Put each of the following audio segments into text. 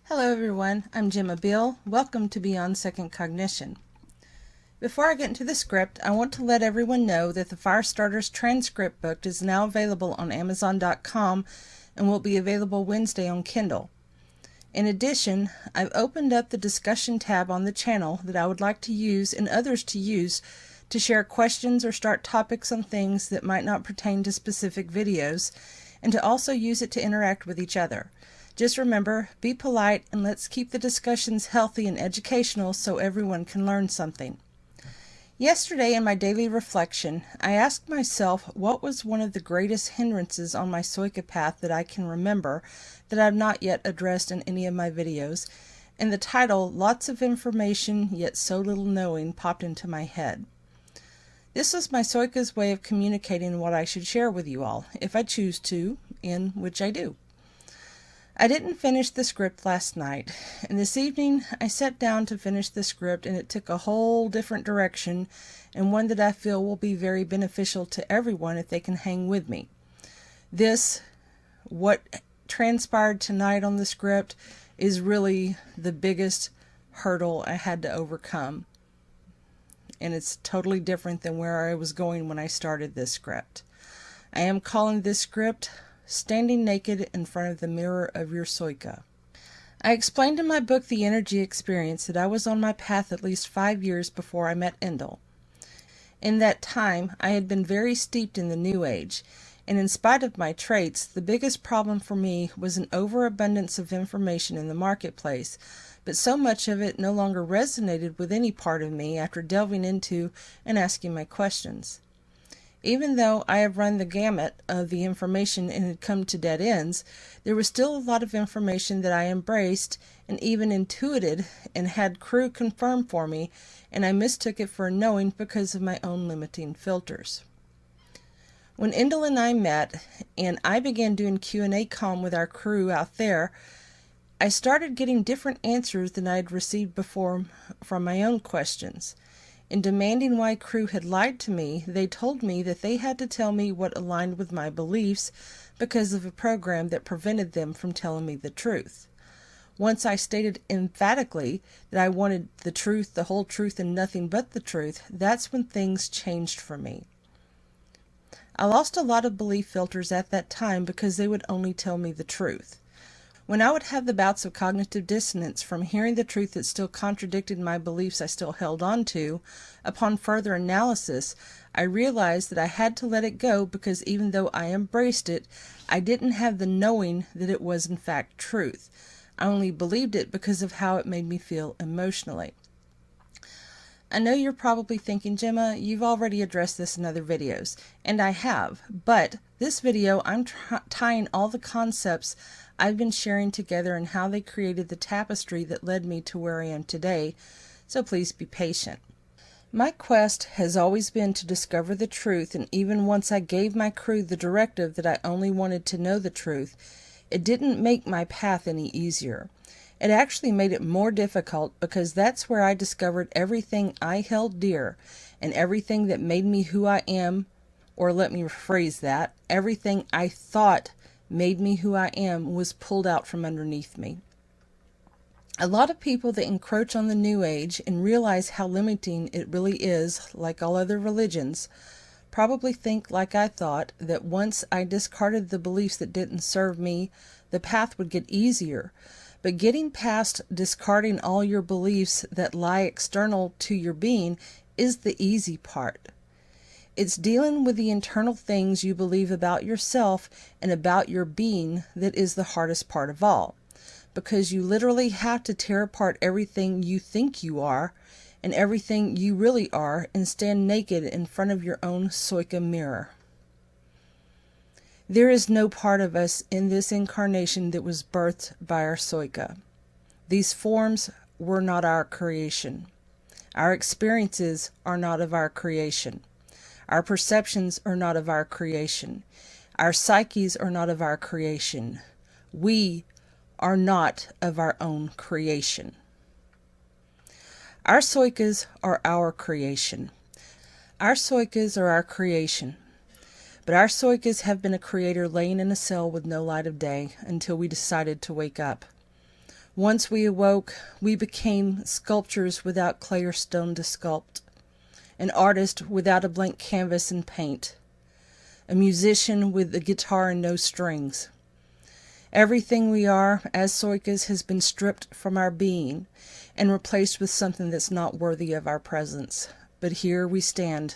Hello everyone, I'm Gemma Beall. Welcome to Beyond Second Cognition. Before I get into the script, I want to let everyone know that the Firestarters transcript book is now available on Amazon.com and will be available Wednesday on Kindle. In addition, I've opened up the discussion tab on the channel that I would like to use and others to use to share questions or start topics on things that might not pertain to specific videos, and to also use it to interact with each other. Just remember, be polite and let's keep the discussions healthy and educational so everyone can learn something. Yesterday in my daily reflection, I asked myself what was one of the greatest hindrances on my Psoyca path that I can remember that I've not yet addressed in any of my videos, and the title, Lots of Information Yet So Little Knowing, popped into my head. This was my Psoyca's way of communicating what I should share with you all, if I choose to, in which I do. I didn't finish the script last night, and this evening I sat down to finish the script, and it took a whole different direction, and one that I feel will be very beneficial to everyone if they can hang with me. What transpired tonight on the script, is really the biggest hurdle I had to overcome. And it's totally different than where I was going when I started this script. I am calling this script Standing Naked in Front of the Mirror of Your Psoyca. I explained in my book The Energy Experience that I was on my path at least 5 years before I met Beall. In that time, I had been very steeped in the New Age, and in spite of my traits, the biggest problem for me was an overabundance of information in the marketplace, but so much of it no longer resonated with any part of me after delving into and asking my questions. Even though I have run the gamut of the information and had come to dead ends, there was still a lot of information that I embraced and even intuited and had crew confirm for me, and I mistook it for a knowing because of my own limiting filters. When Beall and I met and I began doing Q&A calm with our crew out there, I started getting different answers than I had received before from my own questions. In demanding why crew had lied to me, they told me that they had to tell me what aligned with my beliefs because of a program that prevented them from telling me the truth. Once I stated emphatically that I wanted the truth, the whole truth, and nothing but the truth, that's when things changed for me. I lost a lot of belief filters at that time because they would only tell me the truth. When I would have the bouts of cognitive dissonance from hearing the truth that still contradicted my beliefs I still held on to, upon further analysis, I realized that I had to let it go because even though I embraced it, I didn't have the knowing that it was in fact truth. I only believed it because of how it made me feel emotionally. I know you're probably thinking, Gemma, you've already addressed this in other videos, and I have, but this video I'm tying all the concepts I've been sharing together and how they created the tapestry that led me to where I am today, so please be patient. My quest has always been to discover the truth, and even once I gave my crew the directive that I only wanted to know the truth, it didn't make my path any easier. It actually made it more difficult because that's where I discovered everything I held dear and everything that made me who I am, or let me rephrase that, everything I thought made me who I am was pulled out from underneath me. A lot of people that encroach on the New Age and realize how limiting it really is, like all other religions, probably think like I thought, that once I discarded the beliefs that didn't serve me, the path would get easier. But getting past discarding all your beliefs that lie external to your being is the easy part. It's dealing with the internal things you believe about yourself and about your being that is the hardest part of all, because you literally have to tear apart everything you think you are and everything you really are and stand naked in front of your own Psoyca mirror. There is no part of us in this incarnation that was birthed by our Psoyca. These forms were not our creation. Our experiences are not of our creation. Our perceptions are not of our creation. Our psyches are not of our creation. We are not of our own creation. Our Psoycas are our creation. Our Psoycas are our creation. But our Psoycas have been a creator laying in a cell with no light of day until we decided to wake up. Once we awoke, we became sculptors without clay or stone to sculpt, an artist without a blank canvas and paint, a musician with a guitar and no strings. Everything we are as Psoycas has been stripped from our being and replaced with something that's not worthy of our presence. But here we stand.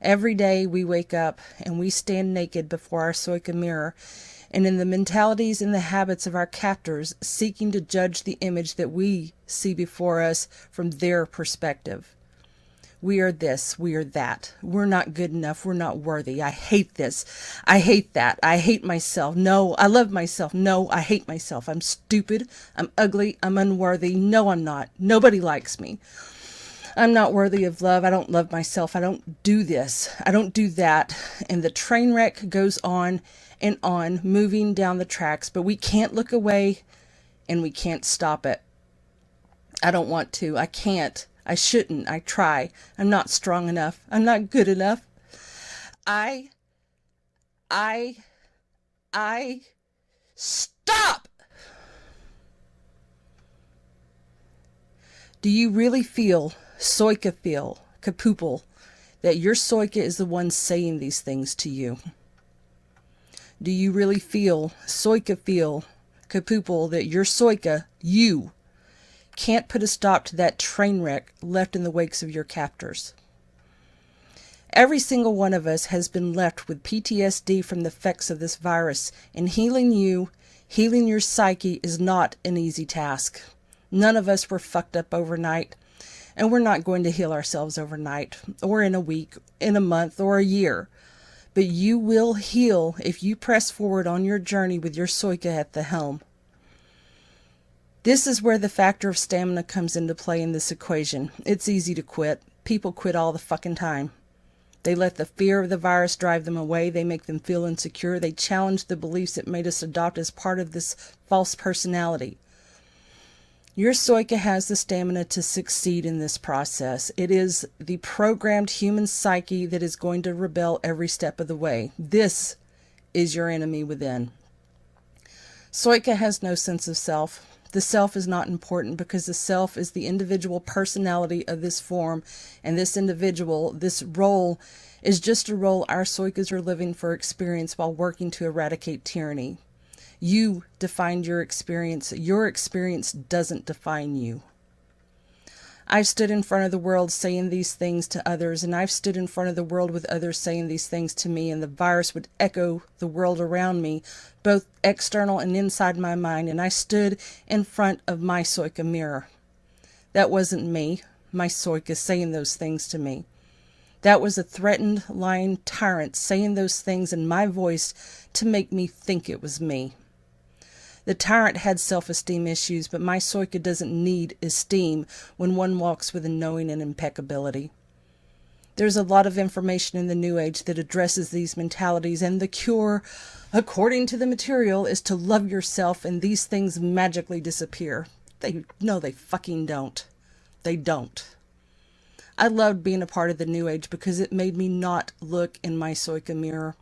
Every day we wake up and we stand naked before our Psoyca mirror, and in the mentalities and the habits of our captors, seeking to judge the image that we see before us from their perspective. We are this, we are that. We're not good enough, we're not worthy. I hate this, I hate that, I hate myself. No, I love myself. No, I hate myself. I'm stupid, I'm ugly, I'm unworthy. No, I'm not. Nobody likes me. I'm not worthy of love. I don't love myself. I don't do this. I don't do that. And the train wreck goes on and on, moving down the tracks, but we can't look away and we can't stop it. I don't want to. I can't. I shouldn't. I try. I'm not strong enough. I'm not good enough. Stop! Do you really feel, Psoyca feel, Kapoople, that your Psoyca is the one saying these things to you? Do you really feel, Psoyca feel, Kapoople, that your Psoyca, you, can't put a stop to that train wreck left in the wakes of your captors? Every single one of us has been left with PTSD from the effects of this virus, and healing you, healing your psyche is not an easy task. None of us were fucked up overnight, and we're not going to heal ourselves overnight, or in a week, in a month, or a year. But you will heal if you press forward on your journey with your Psoyca at the helm. This is where the factor of stamina comes into play in this equation. It's easy to quit. People quit all the fucking time. They let the fear of the virus drive them away. They make them feel insecure. They challenge the beliefs that made us adopt as part of this false personality. Your Psoyca has the stamina to succeed in this process. It is the programmed human psyche that is going to rebel every step of the way. This is your enemy within. Psoyca has no sense of self. The self is not important because the self is the individual personality of this form, and this individual, this role, is just a role our Psoycas are living for experience while working to eradicate tyranny. You defined your experience. Your experience doesn't define you. I've stood in front of the world saying these things to others, and I've stood in front of the world with others saying these things to me, and the virus would echo the world around me, both external and inside my mind, and I stood in front of my Psoyca mirror. That wasn't me, my Psoyca, saying those things to me. That was a threatened, lying tyrant saying those things in my voice to make me think it was me. The tyrant had self-esteem issues, but my Psoyca doesn't need esteem when one walks with a knowing and impeccability. There's a lot of information in the New Age that addresses these mentalities, and the cure, according to the material, is to love yourself, and these things magically disappear. No, they fucking don't. They don't. I loved being a part of the New Age because it made me not look in my Psoyca mirror.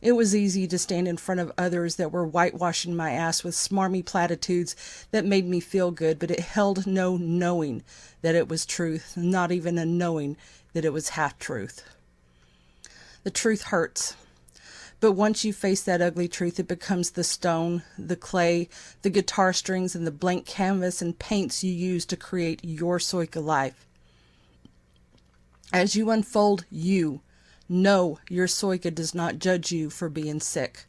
It was easy to stand in front of others that were whitewashing my ass with smarmy platitudes that made me feel good, but it held no knowing that it was truth, not even a knowing that it was half-truth. The truth hurts. But once you face that ugly truth, it becomes the stone, the clay, the guitar strings, and the blank canvas and paints you use to create your Psoyca life. As you unfold you, know your Psoyca does not judge you for being sick.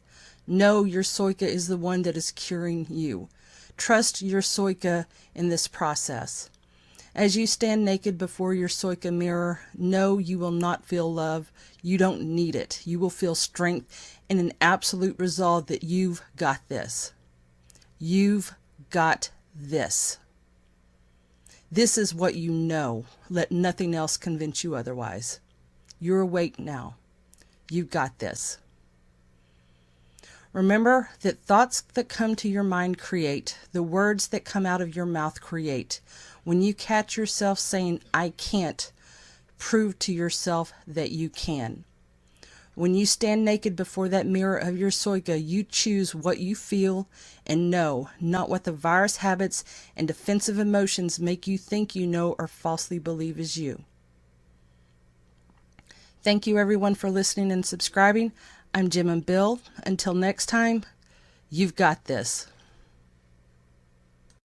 Know your Psoyca is the one that is curing you. Trust your Psoyca in this process. As you stand naked before your Psoyca mirror, know you will not feel love. You don't need it. You will feel strength and an absolute resolve that you've got this. You've got this. This is what you know. Let nothing else convince you otherwise. You're awake now. You've got this. Remember that thoughts that come to your mind create. The words that come out of your mouth create. When you catch yourself saying, I can't, prove to yourself that you can. When you stand naked before that mirror of your Psoyca, you choose what you feel and know, not what the virus habits and defensive emotions make you think you know or falsely believe is you. Thank you everyone for listening and subscribing. I'm Gemma and Beall. Until next time, you've got this.